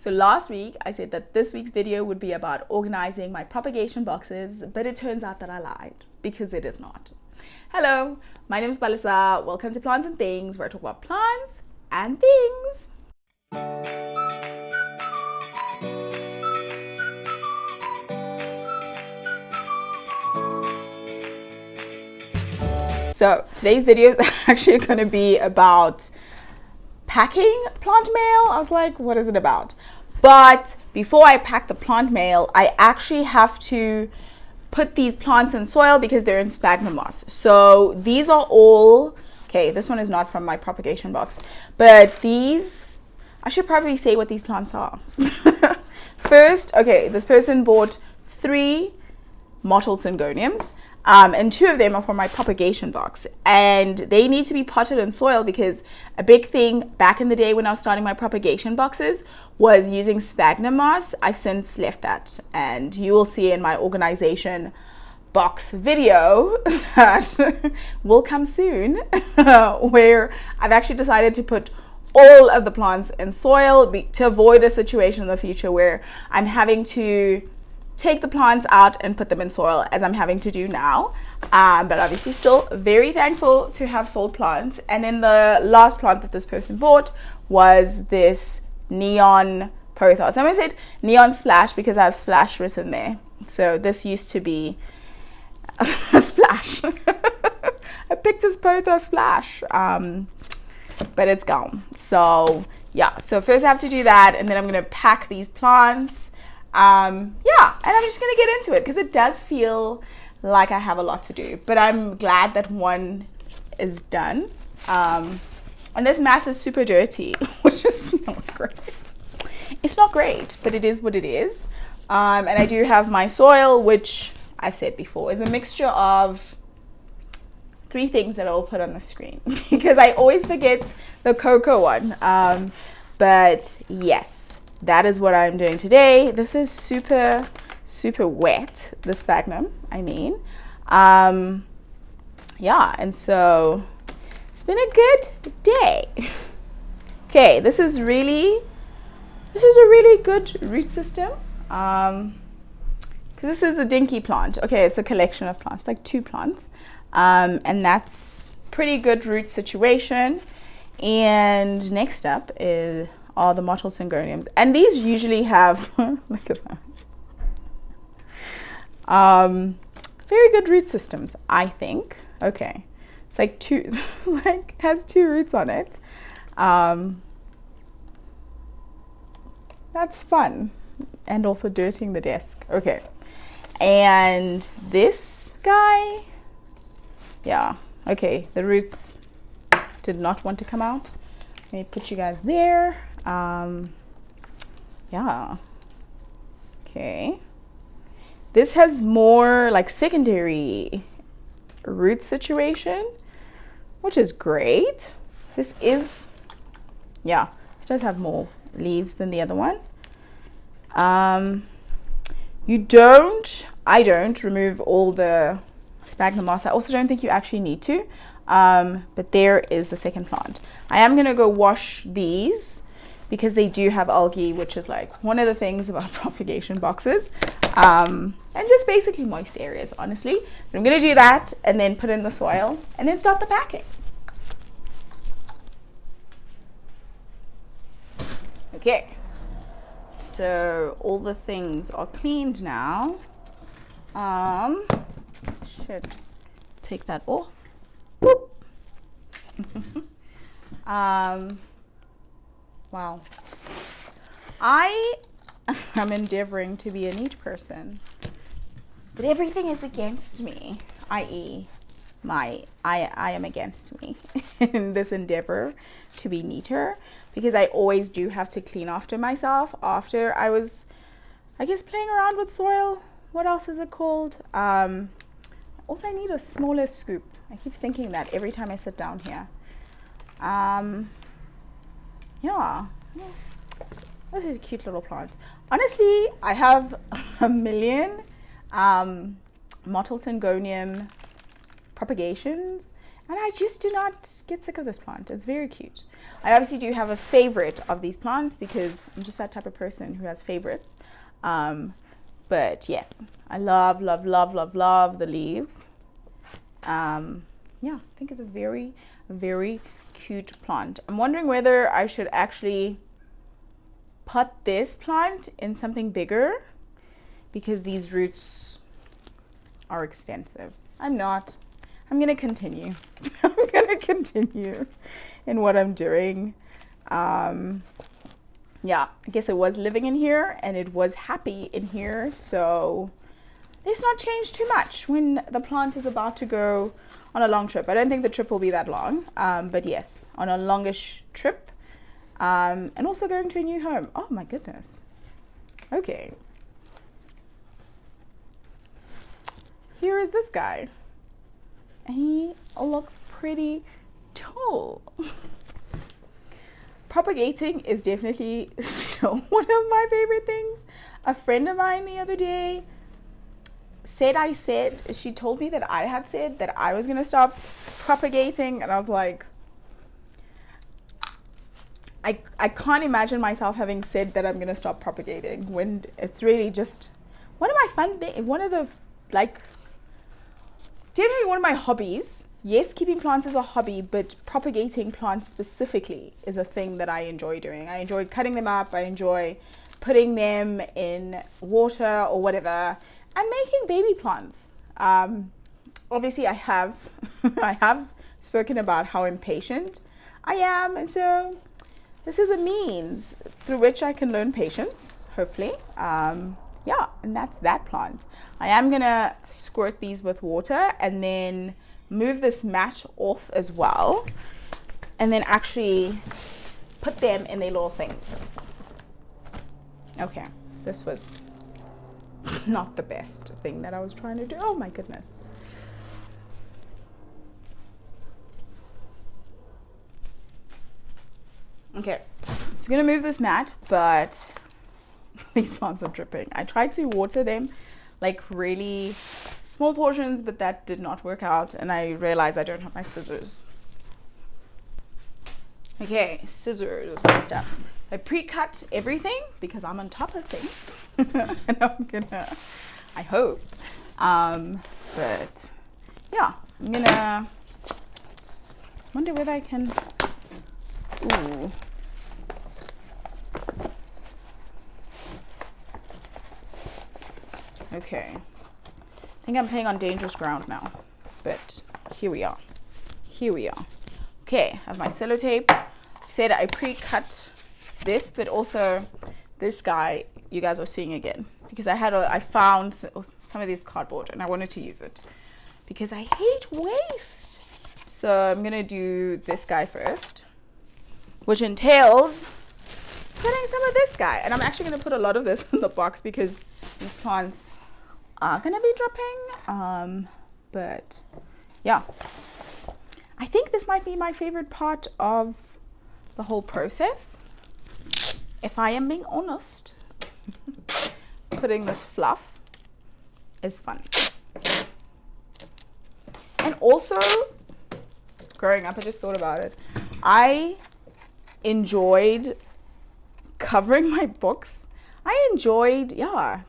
So last week I said that this week's video would be about organizing my propagation boxes, but it turns out that I lied because it is not. Hello, my name is Balisa. Welcome to Plants and Things, where I talk about plants and things. So today's video is actually going to be about packing plant mail. I was like, what is it about? But before I pack the plant mail, I actually have to put these plants in soil because they're in sphagnum moss. So these are all, okay, this one is not from my propagation box, but these, I should probably say what these plants are. First, okay, this person bought 3 mottled syngoniums. And 2 of them are from my propagation box, and they need to be potted in soil because a big thing back in the day when I was starting my propagation boxes was using sphagnum moss. I've since left that, and you will see in my organization box video that will come soon where I've actually decided to put all of the plants in soil to avoid a situation in the future where I'm having to take the plants out and put them in soil as I'm having to do now, but obviously still very thankful to have sold plants. And then the last plant that this person bought was this neon pothos. I'm going to say neon splash because I have splash written there. So this used to be a splash. I picked this pothos splash, but it's gone. So yeah, so first I have to do that, and then I'm going to pack these plants. Yeah, and I'm just gonna get into it because it does feel like I have a lot to do, but I'm glad that one is done. And this mat is super dirty, which is not great. It's not great, but it is what it is. And I do have my soil, which I've said before is a mixture of 3 things that I'll put on the screen because I always forget the cocoa one. But yes, that is what I'm doing today. This is super wet, the sphagnum, I mean. Yeah, and so it's been a good day. Okay, this is a really good root system. Because this is a dinky plant. Okay, it's a collection of plants, like 2 plants. And that's pretty good root situation. And next up are the mottled syngoniums, and these usually have look at that, very good root systems, I think. Okay, it's like 2 like has 2 roots on it. That's fun, and also dirtying the desk. Okay, and this guy, yeah, okay, the roots did not want to come out. Let me put you guys there. Yeah, okay, this has more like secondary root situation, which is great. This is, yeah, this does have more leaves than the other one. I don't remove all the sphagnum moss. I also don't think you actually need to, but there is the second plant. I am gonna go wash these because they do have algae, which is like one of the things about propagation boxes, and just basically moist areas, honestly. But I'm gonna do that and then put in the soil and then start the packing. Okay, so all the things are cleaned now. Should take that off. Whoop. Wow, I am endeavoring to be a neat person, but everything is against me, i.e. I am against me in this endeavor to be neater, because I always do have to clean after myself after I was, I guess, playing around with soil. What else is it called? Also, I need a smaller scoop. I keep thinking that every time I sit down here. Yeah, this is a cute little plant. Honestly, I have a million mottled syngonium propagations, And I just do not get sick of this plant. It's very cute. I obviously do have a favorite of these plants because I'm just that type of person who has favorites. But yes, I love, love, love, love, love the leaves. Yeah, I think it's a very, very cute plant. I'm wondering whether I should actually put this plant in something bigger because these roots are extensive. I'm not. I'm going to continue. I'm going to continue in what I'm doing. Yeah, I guess it was living in here and it was happy in here. So let's not change too much when the plant is about to go on a long trip. I don't think the trip will be that long. But yes, on a longish trip. And also going to a new home. Oh my goodness. Okay. Here is this guy. And he looks pretty tall. Propagating is definitely still one of my favorite things. A friend of mine the other day she told me that I had said that I was going to stop propagating. And I was like, I can't imagine myself having said that I'm going to stop propagating when it's really just one of my fun things, one of the, like, definitely one of my hobbies. Yes, keeping plants is a hobby, but propagating plants specifically is a thing that I enjoy doing. I enjoy cutting them up. I enjoy putting them in water or whatever and making baby plants. Obviously, I have spoken about how impatient I am, and so this is a means through which I can learn patience, hopefully. Yeah, and that's that plant. I am gonna squirt these with water and then move this mat off as well, and then actually put them in their little things. Okay, this was not the best thing that I was trying to do. Oh my goodness. Okay, so I'm gonna move this mat, but these plants are dripping. I tried to water them like really small portions, but that did not work out, and I realized I don't have my scissors. Okay, scissors and stuff. I pre-cut everything because I'm on top of things. And I'm gonna, I hope. But yeah, I'm gonna wonder whether I can. Ooh. Okay. I think I'm playing on dangerous ground now, but here we are. Here we are. Okay, I have my sellotape. I said I pre-cut this, but also this guy you guys are seeing again because I found some of this cardboard and I wanted to use it because I hate waste. So I'm gonna do this guy first, which entails putting some of this guy, and I'm actually gonna put a lot of this in the box because these plants are gonna be dropping. But yeah, I think this might be my favorite part of the whole process, if I am being honest. Putting this fluff is fun. And also, growing up, I just thought about it, I enjoyed covering my books. I enjoyed,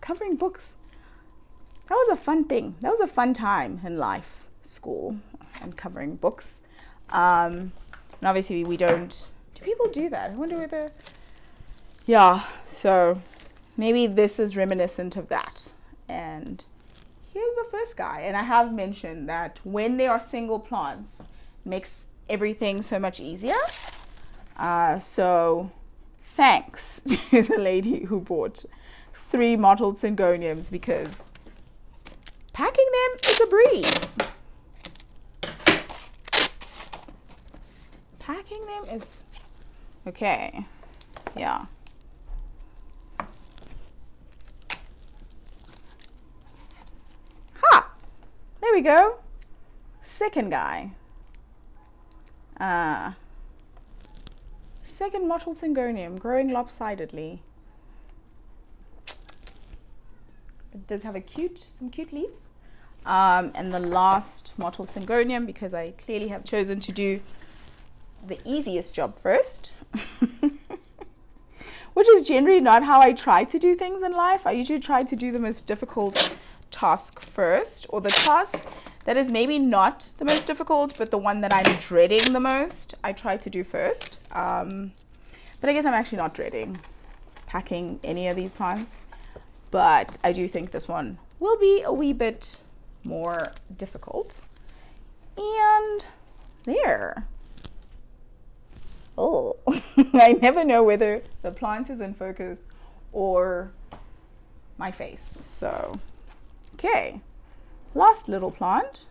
covering books. That was a fun thing. That was a fun time in life, school, and covering books. And obviously we don't, do people do that? I wonder whether, yeah, so maybe this is reminiscent of that. And here's the first guy. And I have mentioned that when they are single plants, it makes everything so much easier. So thanks to the lady who bought 3 mottled syngoniums because packing them is a breeze. Packing them is okay. Yeah. Ha! There we go. Second guy. Second mottled syngonium growing lopsidedly. It does have some cute leaves. And the last mottled syngonium, because I clearly have chosen to do the easiest job first. Which is generally not how I try to do things in life. I usually try to do the most difficult task first, or the task that is maybe not the most difficult, but the one that I'm dreading the most, I try to do first. But I guess I'm actually not dreading packing any of these plants. But I do think this one will be a wee bit more difficult. And there. Oh, I never know whether the plant is in focus or my face. So, okay, last little plant.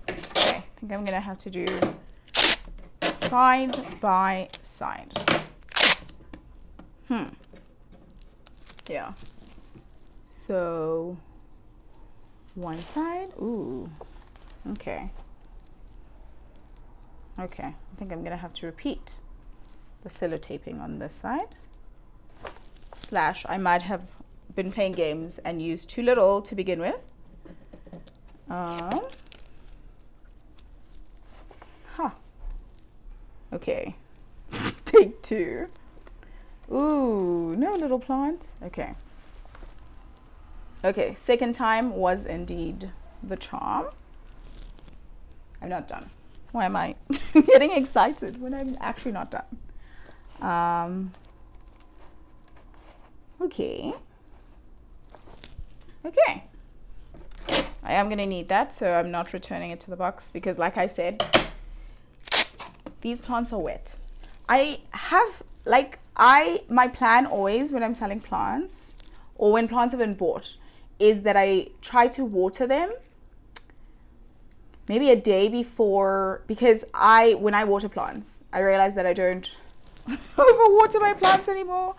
Okay, I think I'm gonna have to do side by side. Yeah. So, one side. Ooh, okay. Okay, I think I'm gonna have to repeat the sellotaping on this side. Slash, I might have been playing games and used too little to begin with. Okay, take two. Ooh, no little plant. Okay. Okay, second time was indeed the charm. I'm not done. Why am I getting excited when I'm actually not done? Okay. Okay. I am going to need that, so I'm not returning it to the box because, like I said, these plants are wet. I have, my plan always when I'm selling plants or when plants have been bought is that I try to water them maybe a day before, because when I water plants, I realize that I don't overwater my plants anymore.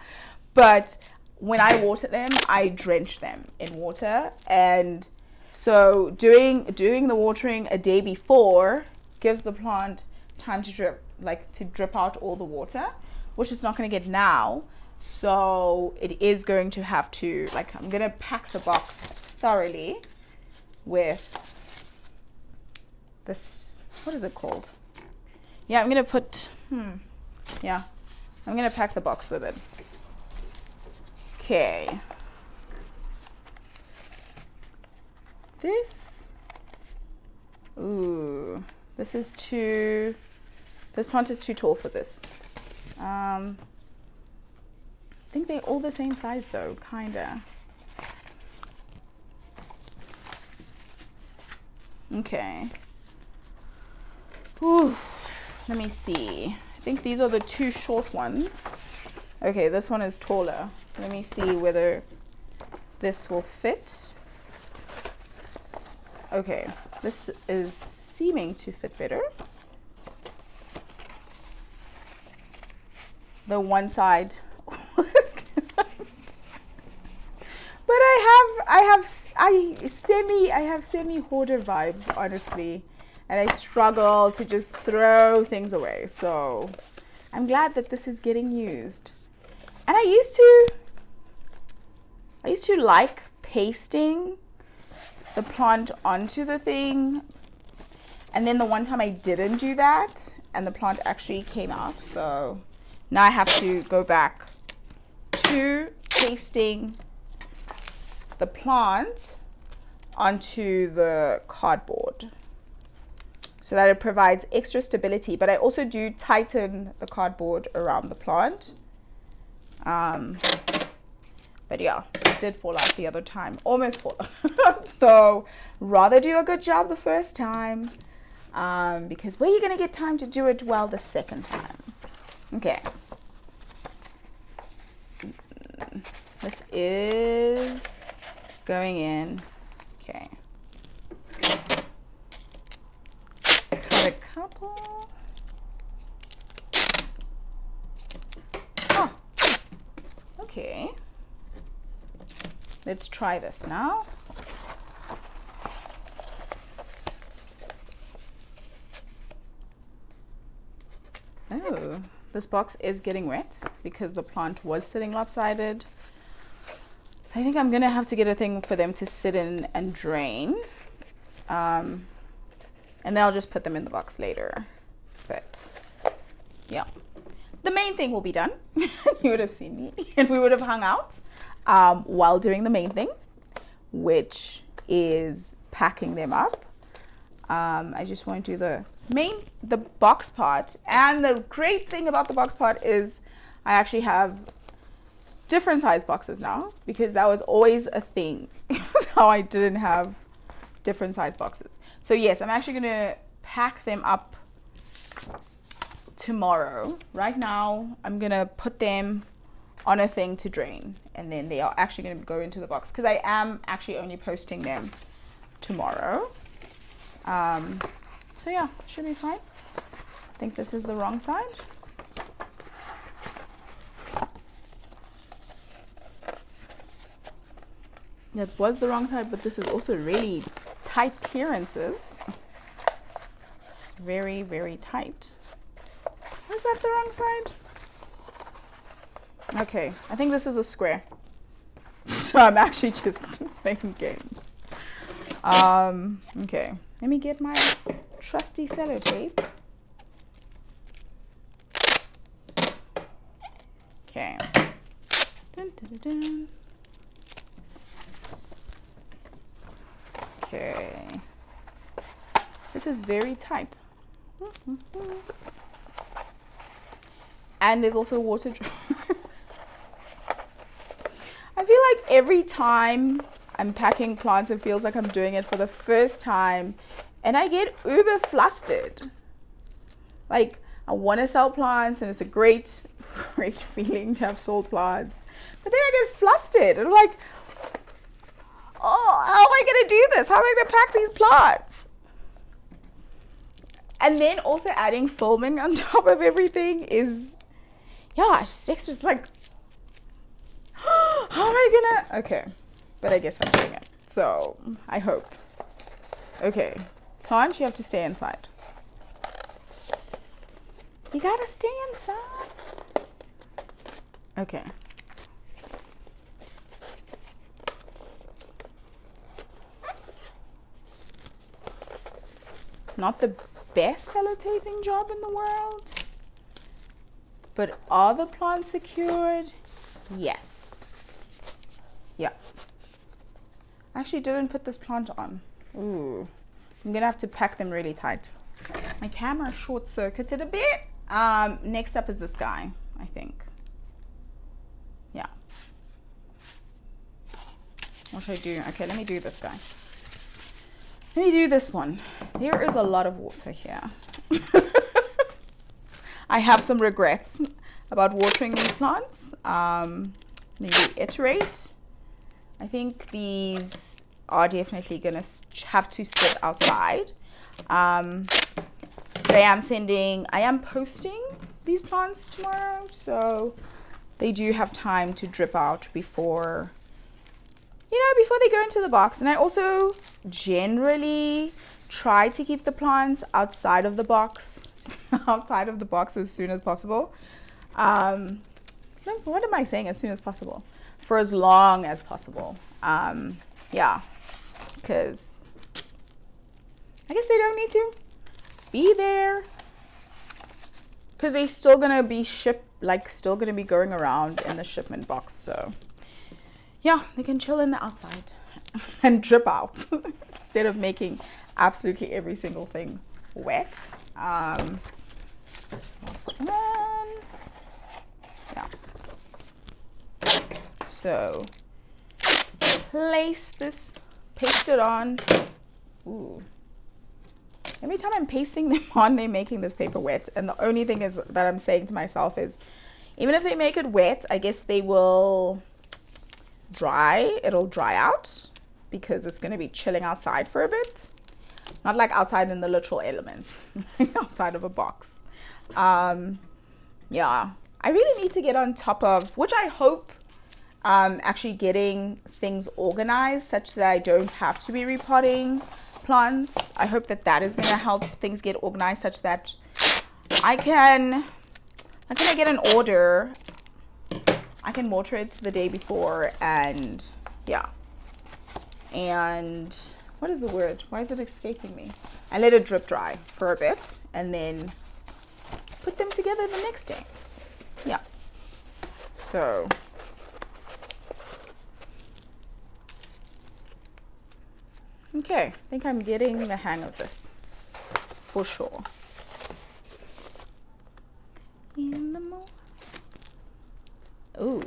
But when I water them, I drench them in water. And so doing the watering a day before gives the plant time to drip out all the water, which it's not going to get now. So it is going to have to, I'm going to pack the box thoroughly with this, what is it called? Yeah, I'm going to put, yeah, I'm going to pack the box with it. Okay. This plant is too tall for this. I think they're all the same size though, kinda. Okay. Ooh, let me see. I think these are the two short ones. Okay, this one is taller. Let me see whether this will fit. Okay, this is seeming to fit better. The one side was good. But I have semi hoarder vibes, honestly, and I struggle to just throw things away. So I'm glad that this is getting used. And I used to like pasting the plant onto the thing, and then the one time I didn't do that and the plant actually came out. So now I have to go back to pasting the plant onto the cardboard so that it provides extra stability. But I also do tighten the cardboard around the plant. But yeah, it did fall out the other time, almost fall out. So rather do a good job the first time, because where are you going to get time to do it well the second time? Okay. This is going in. Okay. Cut a couple. Oh, okay. Let's try this now. Oh, this box is getting wet because the plant was sitting lopsided. I think I'm gonna have to get a thing for them to sit in and drain, and then I'll just put them in the box later. But yeah, the main thing will be done. You would have seen me and we would have hung out while doing the main thing, which is packing them up. I just want to do the box part. And the great thing about the box part is I actually have different size boxes now, because that was always a thing. So I didn't have different size boxes. So yes, I'm actually gonna pack them up tomorrow. Right now I'm gonna put them on a thing to drain, and then they are actually going to go into the box, because I am actually only posting them tomorrow. So yeah, should be fine. I think this is the wrong side. That was the wrong side, but this is also really tight clearances. It's very, very tight. Was that the wrong side? Okay, I think this is a square. So I'm actually just playing games. Okay, let me get my trusty sellotape. Okay. Dun, dun, dun, dun. Okay. This is very tight. And there's also a water drop. I feel like every time I'm packing plants, it feels like I'm doing it for the first time, and I get uber flustered. Like, I want to sell plants, and it's a great feeling to have sold plants. But then I get flustered, and I'm like, oh, how am I going to do this? How am I going to pack these plants? And then also adding filming on top of everything is, yeah, it's like, how am I gonna? Okay, but I guess I'm doing it. So I hope. Okay, plant, you have to stay inside. You gotta stay inside. Okay. Not the best sellotaping job in the world, but are the plants secured? Yes. Yeah. I actually didn't put this plant on. Ooh. I'm gonna have to pack them really tight. My camera short circuited a bit. Next up is this guy, I think. Yeah. What should I do? Okay, let me do this guy. Let me do this one. There is a lot of water here. I have some regrets about watering these plants. Maybe iterate. I think these are definitely gonna have to sit outside. But I am posting these plants tomorrow, so they do have time to drip out before they go into the box. And I also generally try to keep the plants outside of the box as soon as possible. What am I saying? As soon as possible, for as long as possible. Yeah, because I guess they don't need to be there, because they're still gonna be still gonna be going around in the shipment box. So yeah, they can chill in the outside and drip out instead of making absolutely every single thing wet. Next one. Yeah. So place this, paste it on. Ooh. Every time I'm pasting them on, they're making this paper wet. And the only thing is that I'm saying to myself is, even if they make it wet, I guess they will dry. It'll dry out, because it's going to be chilling outside for a bit. Not like outside in the literal elements, outside of a box. Yeah, I really need to get on top of, which I hope, actually getting things organized such that I don't have to be repotting plants. I hope that is going to help things get organized such that I can get an order, I can water it the day before and Yeah. And what is the word? Why is it escaping me? I let it drip dry for a bit and then put them together the next day. Yeah. So okay, I think I'm getting the hang of this for sure. In the morning. Ooh.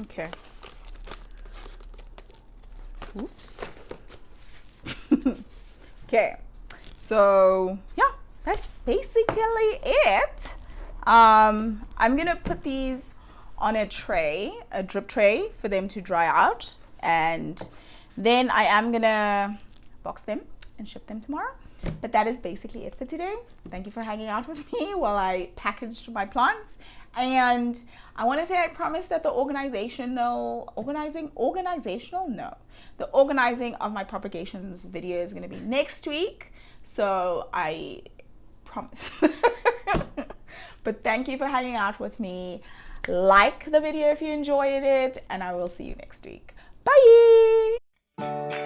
Okay. Oops. Okay. So yeah, that's basically it. I'm gonna put these on a tray, a drip tray, for them to dry out, and then I am gonna box them and ship them tomorrow. But that is basically it for today. Thank you for hanging out with me while I packaged my plants. And I want to say I promise that the organizing of my propagations video is going to be next week. So I promise. But thank you for hanging out with me. Like the video if you enjoyed it, and I will see you next week. Bye.